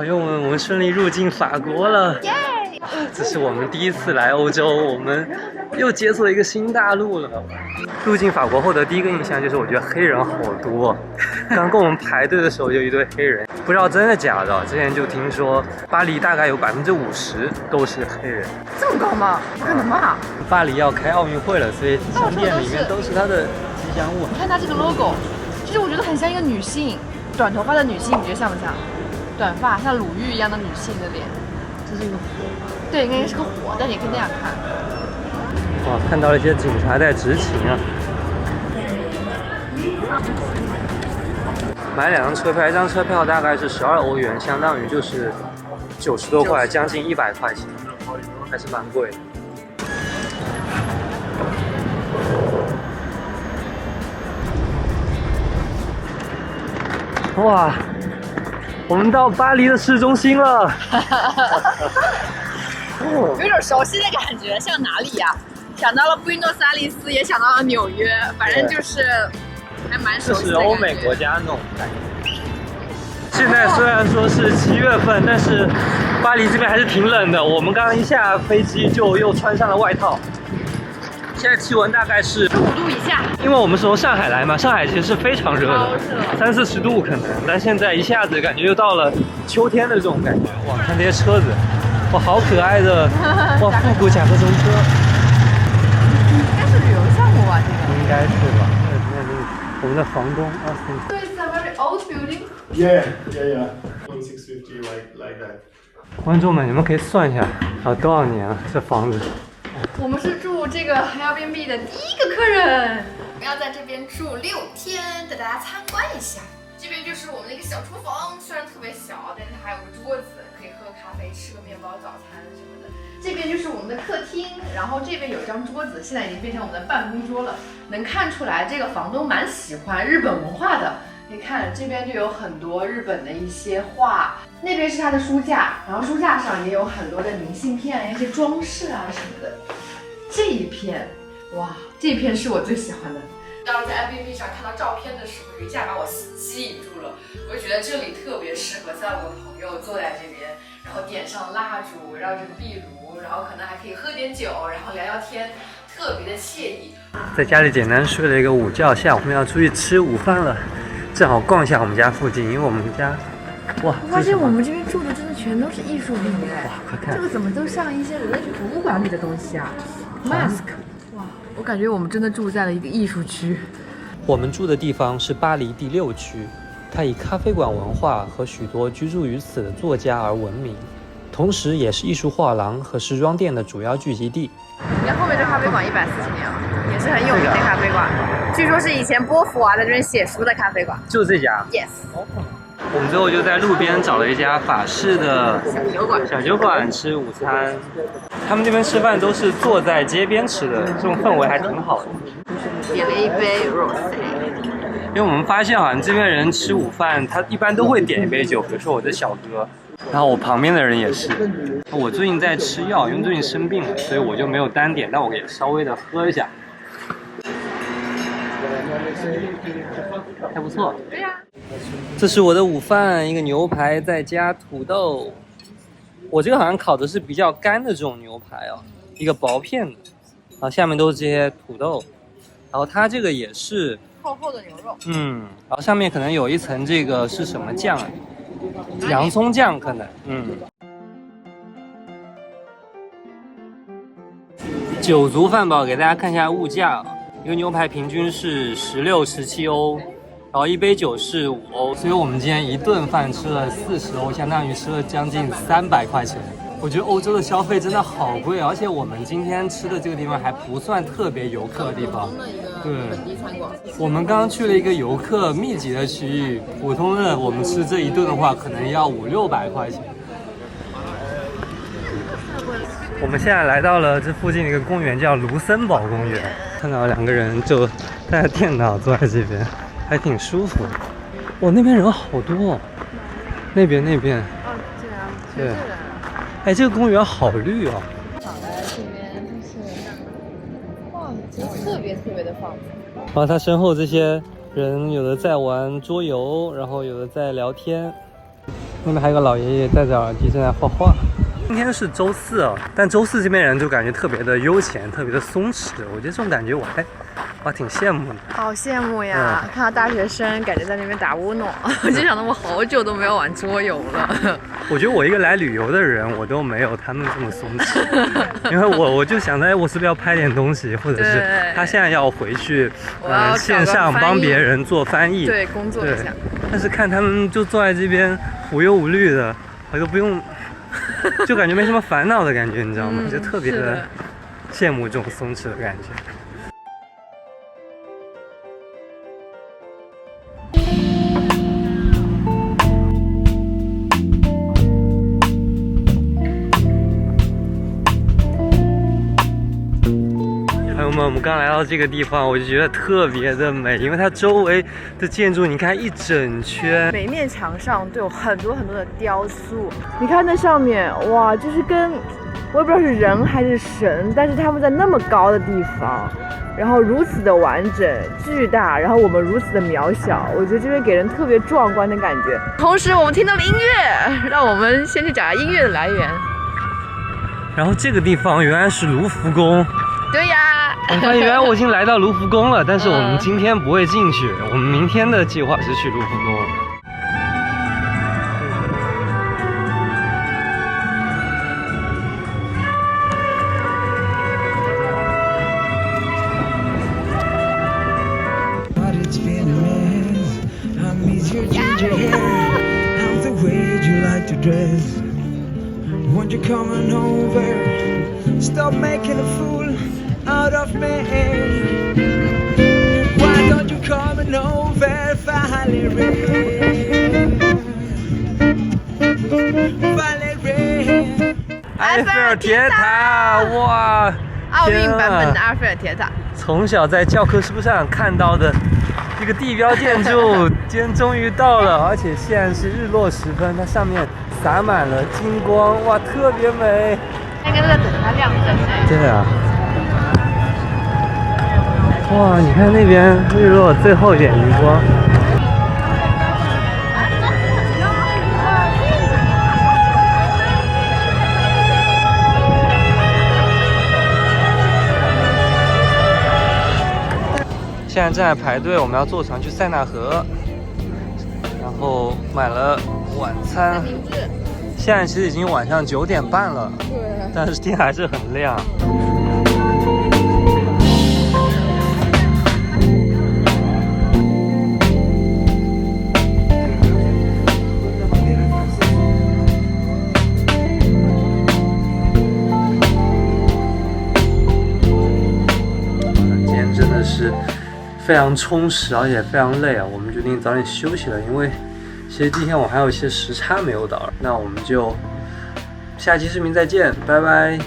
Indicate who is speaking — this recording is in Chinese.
Speaker 1: 朋友们，我们顺利入境法国了。这是我们第一次来欧洲，我们又解锁一个新大陆了。入境法国后的第一个印象就是，我觉得黑人好多。刚跟我们排队的时候，就一堆黑人，不知道真的假的。之前就听说巴黎大概有50%都是黑人。
Speaker 2: 这么高吗？不可能吧！
Speaker 1: 巴黎要开奥运会了，所以商店里面都是它的吉祥物。
Speaker 2: 你看它这个 logo，其实我觉得很像一个女性，短头发的女性，你觉得像不像？短发像鲁豫一样的女性的脸。这是一个火，对，应该是个火，但你可以那样看。
Speaker 1: 哇，看到了一些警察在执勤啊！买2张车票，一张车票大概是12欧元，相当于就是90多块，将近100块钱，还是蛮贵的。哇，我们到巴黎的市中心了。
Speaker 2: 有种熟悉的感觉，像哪里呀？想到了布宜诺斯艾利斯，也想到了纽约，反正就是还蛮熟悉的感觉。
Speaker 1: 就是欧美国家那种感觉。现在虽然说是7月份，但是巴黎这边还是挺冷的。我们刚刚一下飞机就又穿上了外套。现在气温大概是15
Speaker 2: 度以下，
Speaker 1: 因为我们是从上海来嘛，上海其实是非常热的，30、40度可能，但现在一下子感觉又到了秋天的这种感觉。哇，看这些车子，哇，好可爱的，哇，复古甲壳虫车，
Speaker 2: 应该是旅游项目吧？这个
Speaker 1: 应该是吧？我们的房东啊，So
Speaker 2: it's a very old building.
Speaker 3: Yeah. 2650 like that.
Speaker 1: 观众们，你们可以算一下，多少年了？这房子。
Speaker 2: 我们是住这个 Airbnb 的第一个客人，我们要在这边住6天，带大家参观一下。这边就是我们的一个小厨房，虽然特别小，但是它还有个桌子，可以喝咖啡、吃个面包、早餐什么的。这边就是我们的客厅，然后这边有一张桌子，现在已经变成我们的办公桌了。能看出来，这个房东蛮喜欢日本文化的。你看这边就有很多日本的一些画，那边是他的书架，然后书架上也有很多的明信片、一些装饰啊什么的。这一片，哇，这一片是我最喜欢的。当时在 Airbnb 上看到照片的时候，一下把我吸引住了。我就觉得这里特别适合3、5个朋友坐在这边，然后点上蜡烛，围绕这个壁炉，然后可能还可以喝点酒，然后聊聊天，特别的惬意。在家里简单睡了一个午觉，下午我们要出去吃午饭了。正好逛一下我们家附近，因为我们家，哇！我发现我们这边住的真的全都是艺术品哎！
Speaker 1: 哇，快看，
Speaker 2: 这个怎么都像一些人类学博物馆里的东西啊 ？Mask， 哇！我感觉我们真的住在了一个艺术区。
Speaker 1: 我们住的地方是巴黎第6区，它以咖啡馆文化和许多居住于此的作家而闻名，同时也是艺术画廊和时装店的主要聚集地。
Speaker 2: 你看后面这咖啡馆140年了，也是很有名的咖啡馆。据说是以前波伏娃在这边写书的咖啡馆，
Speaker 1: 就这家。
Speaker 2: Yes。
Speaker 1: 我们最后就在路边找了一家法式的小酒馆吃午餐。他们这边吃饭都是坐在街边吃的，这种氛围还挺好的。
Speaker 2: 点了一杯 rosé。
Speaker 1: 因为我们发现好像这边人吃午饭，他一般都会点一杯酒，比如说我的小哥，然后我旁边的人也是。我最近在吃药，因为最近生病了，所以我就没有单点，但我也稍微的喝一下。还不错。
Speaker 2: 对呀。
Speaker 1: 这是我的午饭，一个牛排再加土豆。我这个好像烤的是比较干的这种牛排哦，一个薄片的，然后下面都是这些土豆，然后它这个也是
Speaker 2: 厚厚的牛肉。
Speaker 1: 然后上面可能有一层这个是什么酱啊？洋葱酱可能。酒足饭饱，给大家看一下物价。一个牛排平均是16、17欧，然后一杯酒是5欧，所以我们今天一顿饭吃了40欧，相当于吃了将近300块钱。我觉得欧洲的消费真的好贵，而且我们今天吃的这个地方还不算特别游客的地方。对，我们刚刚去了一个游客密集的区域，普通的我们吃这一顿的话，可能要500、600块钱。我们现在来到了这附近的一个公园，叫卢森堡公园。看到2个人就带着电脑坐在这边，还挺舒服的。哇，那边人好多哦，那边。哦，这样。对。哎，这个公园好绿哦。
Speaker 2: 躺在这边就是放着，特别的放着。
Speaker 1: 然后他身后这些人，有的在玩桌游，然后有的在聊天。那边还有个老爷爷戴着耳机正在画画。今天是周四啊，但周四这边人就感觉特别的悠闲，特别的松弛。我觉得这种感觉我还挺羡慕的。
Speaker 2: 好羡慕呀！看到大学生感觉在那边打乌龙，我就想到我好久都没有玩桌游了。
Speaker 1: 我觉得我一个来旅游的人，我都没有他们这么松弛，因为我就想着，我是不是要拍点东西，或者是他现在要回去，线上帮别人做翻译，
Speaker 2: 对，工作一下。
Speaker 1: 但是看他们就坐在这边无忧无虑的，我都不用，就感觉没什么烦恼的感觉，你知道吗？就特别的羡慕这种松弛的感觉。我们刚来到这个地方，我就觉得特别的美，因为它周围的建筑，你看一整圈，
Speaker 2: 每面墙上都有很多很多的雕塑。你看那上面，哇，就是跟我也不知道是人还是神，但是他们在那么高的地方，然后如此的完整、巨大，然后我们如此的渺小，我觉得这边给人特别壮观的感觉。同时，我们听到了音乐，让我们先去找下音乐的来源。
Speaker 1: 然后这个地方原来是卢浮宫。
Speaker 2: 对呀。
Speaker 1: 我发现原来我已经来到卢浮宫了，但是我们今天不会进去，我们明天的计划是去卢浮宫。
Speaker 4: Out of me, why don't you come over, Valerie? Valerie，
Speaker 1: 埃菲尔铁塔，哇！
Speaker 2: 奥运版本的埃菲尔铁塔，
Speaker 1: 从小在教科书上看到的一个地标建筑，今天终于到了，而且现在是日落时分，它上面洒满了金光，哇，特别美。
Speaker 2: 应该都在等它亮灯。
Speaker 1: 对啊。哇，你看那边日落最后一点余光。现在正在排队，我们要坐船去塞纳河，然后买了晚餐。现在其实已经晚上9点半了，对，但是天还是很亮。是非常充实，而且非常累啊！我们决定早点休息了，因为其实今天我还有一些时差没有到。那我们就下期视频再见，拜拜。